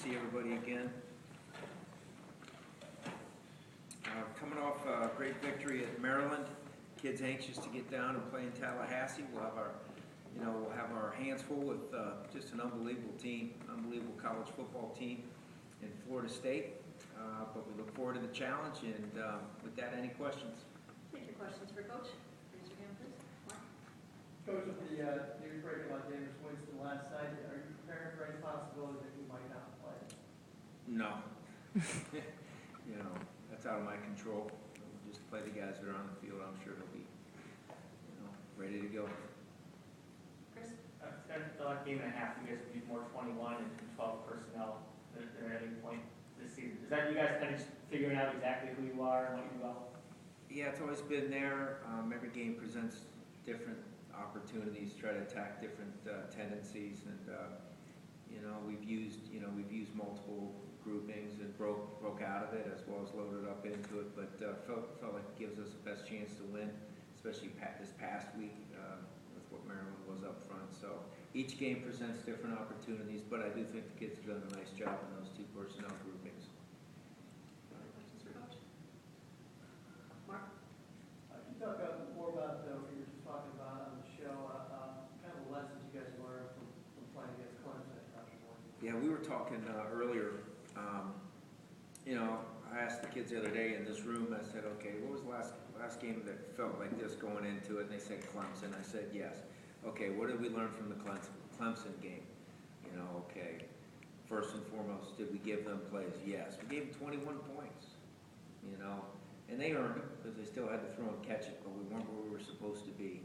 see everybody again. Coming off a great victory at Maryland. Kids anxious to get down and play in Tallahassee. We'll have our hands full with just an unbelievable team, unbelievable college football team in Florida State. But we look forward to the challenge. And with that, any questions? Take your questions for Coach. Raise your hand, please. Mark? Coach, with the news break about James Winston last night, are you preparing for any possibility that he might not play? No. That's out of my control. We'll just play the guys that are on the field. I'm sure they'll be, ready to go. Chris? The last game and a half, you guys will be more 21 and 12 personnel than at any point this season. Is that you guys kind of just figuring out exactly who you are and what you do well? Yeah, it's always been there. Every game presents different opportunities, try to attack different tendencies, and we've used multiple groupings and broke out of it as well as loaded up into it. But felt like it gives us the best chance to win, especially this past week with what Maryland was up front. So each game presents different opportunities, but I do think the kids have done a nice job in those two personnel groupings. Other questions for Coach? Mark? Can you talk more about what you were just talking about on the show, kind of the lessons you guys learned from playing against Clemson? Yeah, we were talking earlier. I asked the kids the other day in this room, I said, okay, what was the last game that felt like this going into it? And they said Clemson. I said, yes. Okay, what did we learn from the Clemson game? Okay, first and foremost, did we give them plays? Yes. We gave them 21 points, and they earned it because they still had to throw and catch it, but we weren't where we were supposed to be.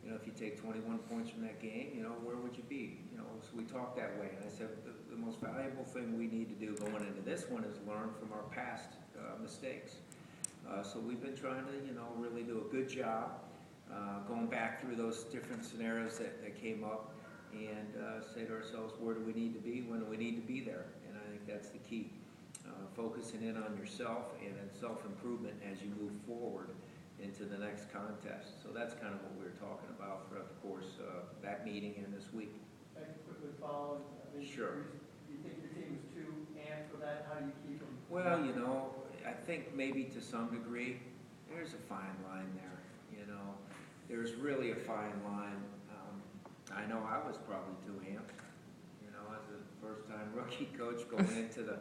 If you take 21 points from that game, where would you be? So we talked that way. And I said, the most valuable thing we need to do going into this one is learn from our past mistakes. So we've been trying to, really do a good job going back through those different scenarios that came up and say to ourselves, where do we need to be? When do we need to be there? And I think that's the key. Focusing in on yourself and then self-improvement as you move forward into the next contest. So that's kind of what we were talking about throughout the course of that meeting and this week. Thank you. Quickly following. Sure. Do you think your team is too amped for that? How do you keep them? Well, I think maybe to some degree, there's a fine line there. There's really a fine line. I know I was probably too amped. As a first-time rookie coach going into the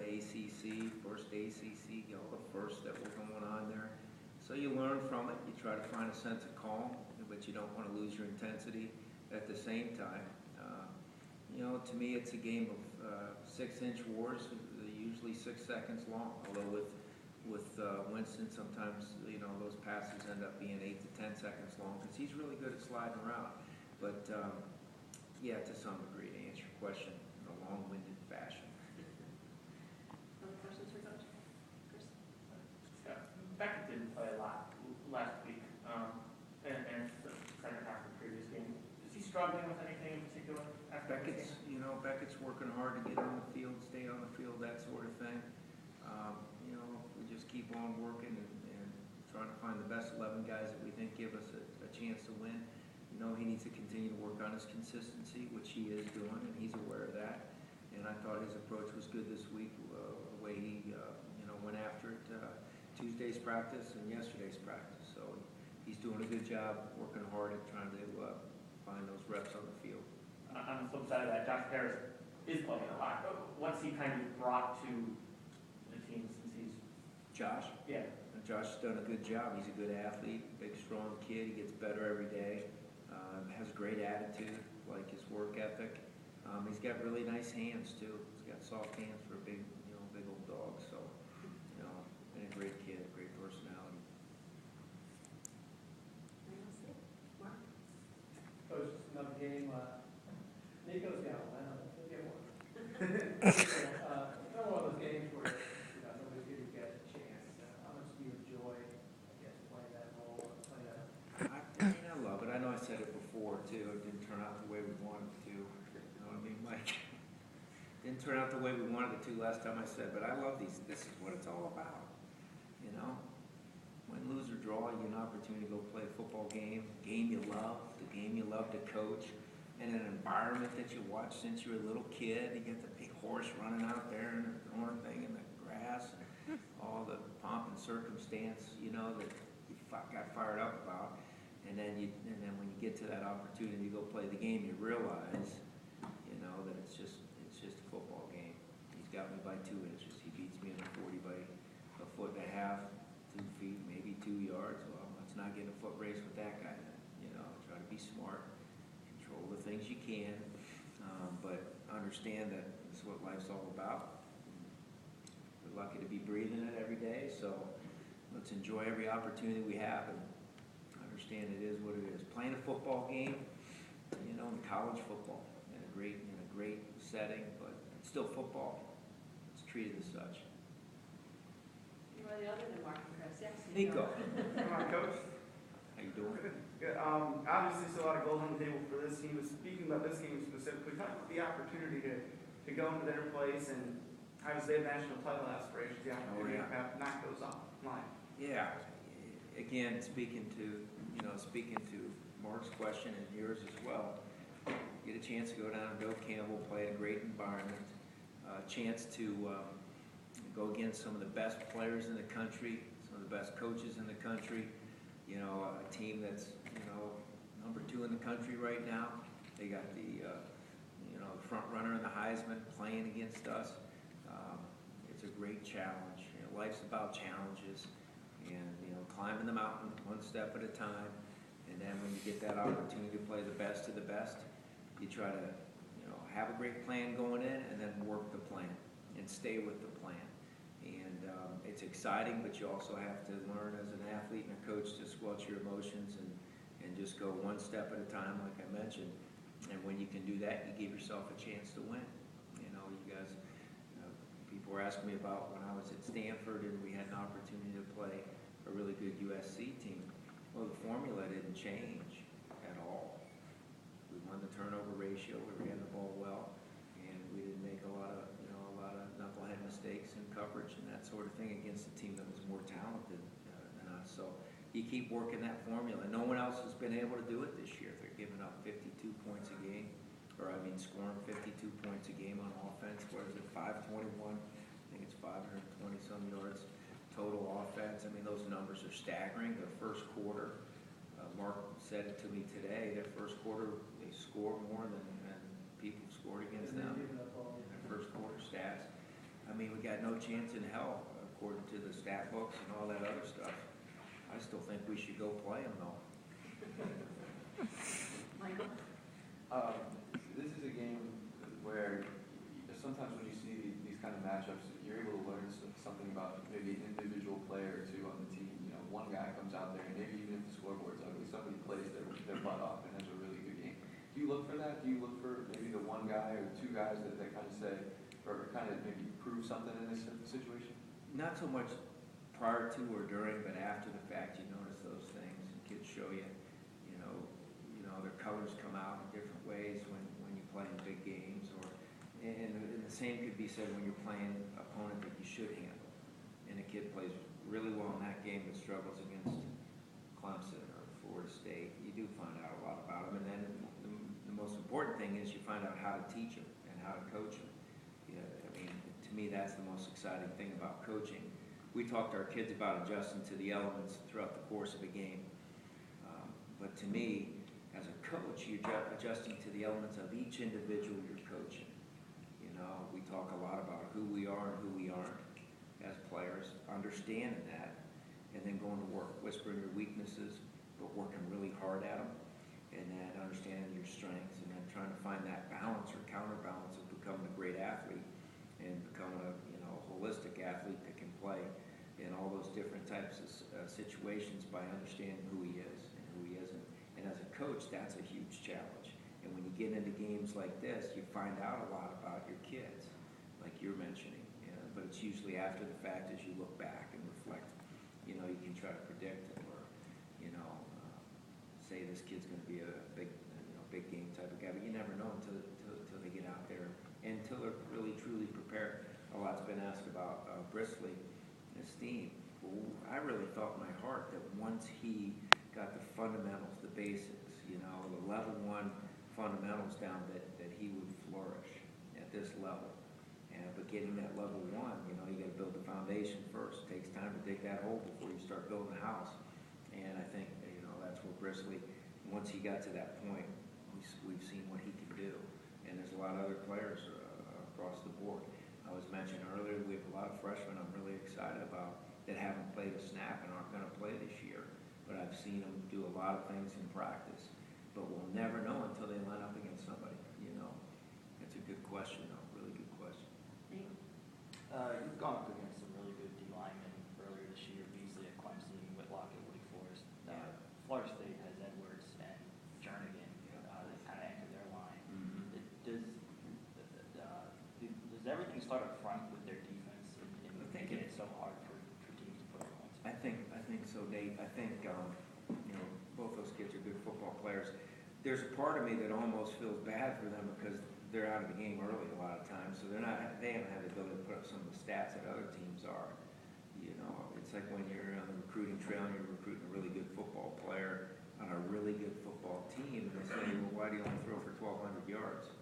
ACC, first ACC, all the first that were going on there. So you learn from it. You try to find a sense of calm, but you don't want to lose your intensity at the same time. To me, it's a game of 6-inch wars, usually 6 seconds long. Although with Winston, sometimes those passes end up being 8 to 10 seconds long because he's really good at sliding around. But yeah, to some degree, to answer your question in a long-winded fashion. Other questions for Coach? Chris? Beckett didn't play a lot last week, and the second half of the previous game. Is he struggling with anything in particular? Beckett's working hard to get on the field, stay on the field, that sort of thing. We just keep on working and trying to find the best 11 guys that we think give us a chance to win. He needs to continue to work on his consistency, which he is doing, and he's aware of that. And I thought his approach was good this week, the way he went after it Tuesday's practice and yesterday's practice. So he's doing a good job working hard at trying to find those reps on the field. On the flip side of that, Josh Harris is playing a lot. What's he kind of brought to the team since he's... Josh? Yeah. Josh has done a good job. He's a good athlete, big, strong kid. He gets better every day, has great attitude, like his work ethic. He's got really nice hands, too. He's got soft hands for a big old dog. So, and a great kid, great personality. Mark? Coach, just another game. Nico's got one. I know. He'll get one. It's another one of those games where nobody's going to get a chance. How much do you enjoy, playing that role? I love it. I know I said it before, too. It didn't turn out the way we wanted it to. You know what I mean, Mike? Didn't turn out the way we wanted it to last time I said, but I love these. This is what it's all about. Win, lose, or draw, you get an opportunity to go play a football game, the game you love to coach. in an environment that you watch since you were a little kid. You get the big horse running out there and the thorn thing in the grass and all the pomp and circumstance, you know, that you got fired up about. And then when you get to that opportunity to go play the game, you realize, you know, that it's just a football game. He's got me by 2 inches. He beats me in a 40 by a foot and a half, 2 feet, maybe 2 yards. Well, let's not get in a foot race with that guy then. You know, try to be smart, control the things you can, but understand that this is what life's all about. We're lucky to be breathing it every day, so let's enjoy every opportunity we have and understand it is what it is. Playing a football game, you know, in college football, in a great setting, but it's still football. It's treated as such. Anybody other than Mark and Chris? Yes. Nico, Come on, Coach. how you doing? Good. Obviously, still a lot of goals on the table for this team. But speaking about this game specifically, talk about the opportunity to go into their place and obviously have national title aspirations. The opportunity to have knock those off line. Yeah. Again, speaking to Mark's question and yours as well, get a chance to go down to Bill Campbell, play in a great environment, a chance to go against some of the best players in the country, some of the best coaches in the country, you know, a team that's, you know, number 2 in the country right now. They got the, you know, front runner in the Heisman playing against us. It's a great challenge. You know, life's about challenges and, you know, climbing the mountain one step at a time. And then when you get that opportunity to play the best of the best, you try to, you know, have a great plan going in and then work the plan and stay with the plan. And it's exciting, but you also have to learn as an athlete and a coach to squelch your emotions and just go one step at a time, like I mentioned. And when you can do that, you give yourself a chance to win. You know, you guys, people were asking me about when I was at Stanford and we had an opportunity to play a really good USC team. Well, the formula didn't change at all. We won the turnover ratio, we ran the ball well, and we didn't make a lot of knucklehead mistakes in coverage and that sort of thing against a team that was more talented than us. So you keep working that formula. No one else has been able to do it this year. They're giving up 52 points a game, scoring 52 points a game on offense. What is it, 521? I think it's 520 some yards total offense. I mean, those numbers are staggering. Their first quarter, Mark said it to me today, their first quarter, they score more than people scored against them in their first quarter stats. I mean, we got no chance in hell, according to the stat books and all that other stuff. I still think we should go play them, though. Michael? This is a game where sometimes when you see these kind of matchups, you're able to learn something about maybe an individual player or two on the team. You know, one guy comes out there and maybe even if the scoreboard's ugly, somebody plays their butt off and has a really good game. Do you look for that? Do you look for maybe the one guy or 2 guys that kind of say, or kind of maybe prove something in this situation? Not so much prior to or during, but after the fact, you notice those things. And kids show you, you know, their colors come out in different ways when you play in big games. And the same could be said when you're playing an opponent that you should handle. And a kid plays really well in that game but struggles against Clemson or Florida State. You do find out a lot about them. And then the most important thing is you find out how to teach them and how to coach them. Yeah, I mean, to me, that's the most exciting thing about coaching. We talk to our kids about adjusting to the elements throughout the course of a game. But to me, as a coach, you're adjusting to the elements of each individual you're coaching. You know, we talk a lot about who we are and who we aren't as players, understanding that, and then going to work, whispering your weaknesses, but working really hard at them, and then understanding your strengths, and then trying to find that balance or counterbalance of becoming a great athlete and becoming a holistic athlete that can play in all those different types of situations by understanding who he is and who he isn't. And as a coach, that's a huge challenge. And when you get into games like this, you find out a lot about your kids, like you're mentioning. But it's usually after the fact as you look back and reflect. You know, you can try to predict or, say this kid's going to be a big game type of guy. But you never know until they get out there and until they're really truly prepared. A lot's been asked about Brisley and Steen. Well, I really thought in my heart that once he got the fundamentals, the basics, the level 1 fundamentals down that he would flourish at this level. But getting that level one, you gotta build the foundation first. It takes time to dig that hole before you start building a house. And I think, that's where Brisley, once he got to that point, we've seen what he can do. And there's a lot of other players across the board. I was mentioning earlier, we have a lot of freshmen I'm really excited about that haven't played a snap and aren't gonna play this year. But I've seen them do a lot of things in practice. But we'll never know until they line up against somebody, That's a good question, though, really good question. Nate? You've gone up against some really good D linemen earlier this year, Beasley at Clemson, Whitlock at Wake Forest. Florida State has Edwards and Jernigan that kind of anchor their line. Does everything start up front with their defense and making it so hard for teams to put up points? I think so, Nate. I think, both those kids are good football players. There's a part of me that almost feels bad for them because they're out of the game early a lot of times, so they haven't had the ability to put up some of the stats that other teams are. It's like when you're on the recruiting trail and you're recruiting a really good football player on a really good football team, and they say, well, why do you only throw for 1,200 yards?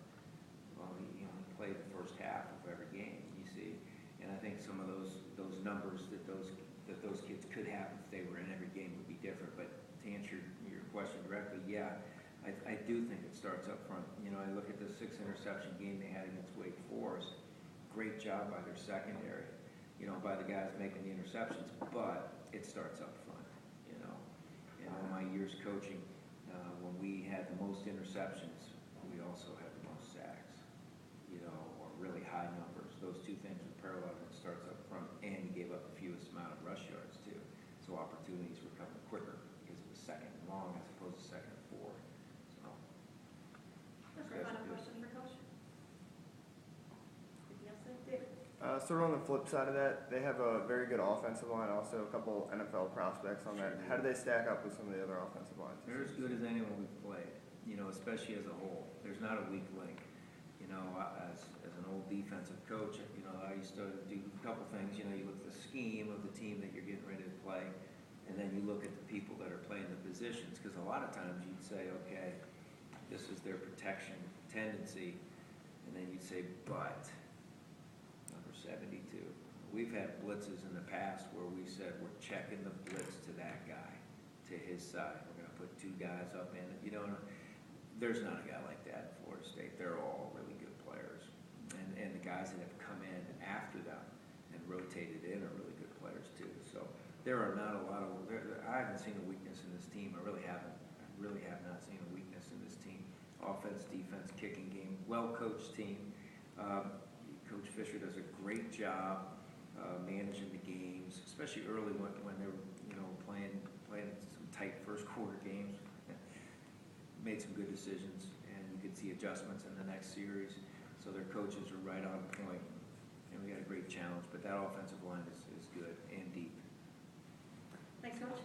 Well, he only played the first half of every game, you see. And I think some of those numbers that those kids could have if they were in every game would be different. But to answer your question directly, yeah, I do think it starts up front. I look at the 6 interception game they had against Wake Forest. Great job by their secondary, by the guys making the interceptions, but it starts up front, In all my years coaching, when we had the most interceptions, we also had the most sacks, or really high numbers. Those two things were parallel, and it starts up front, and you gave up the fewest amount of rush yards, too. So opportunities were coming quicker because it was second and long as opposed to second and 4. So, That's our final question for Coach. Anything else, David? Sort of on the flip side of that, they have a very good offensive line, also a couple NFL prospects on that. How do they stack up with some of the other offensive lines? they're as good as anyone we've played, especially as a whole. There's not a weak link. As an old defensive coach, I used to do a couple things. You look at the scheme of the team that you're getting ready to play, and then you look at the people that are playing the positions. Because a lot of times you'd say, okay, this is their protection tendency, and then you'd say, but number 72. We've had blitzes in the past where we said we're checking the blitz to that guy, to his side. We're going to put 2 guys up in it. There's not a guy like that at Florida State. They're all really good players. And the guys that have come in after them and rotated in are really good players too. So there are not a lot of, I haven't seen a weakness in this team. I really haven't. I really have not seen a weakness in this team. Offense, defense, kicking game, well-coached team. Coach Fisher does a great job managing the games, especially early when they were, playing some tight first quarter games. Made some good decisions, and you could see adjustments in the next series. So their coaches are right on point, and we got a great challenge. But that offensive line is good and deep. Thanks, Coach.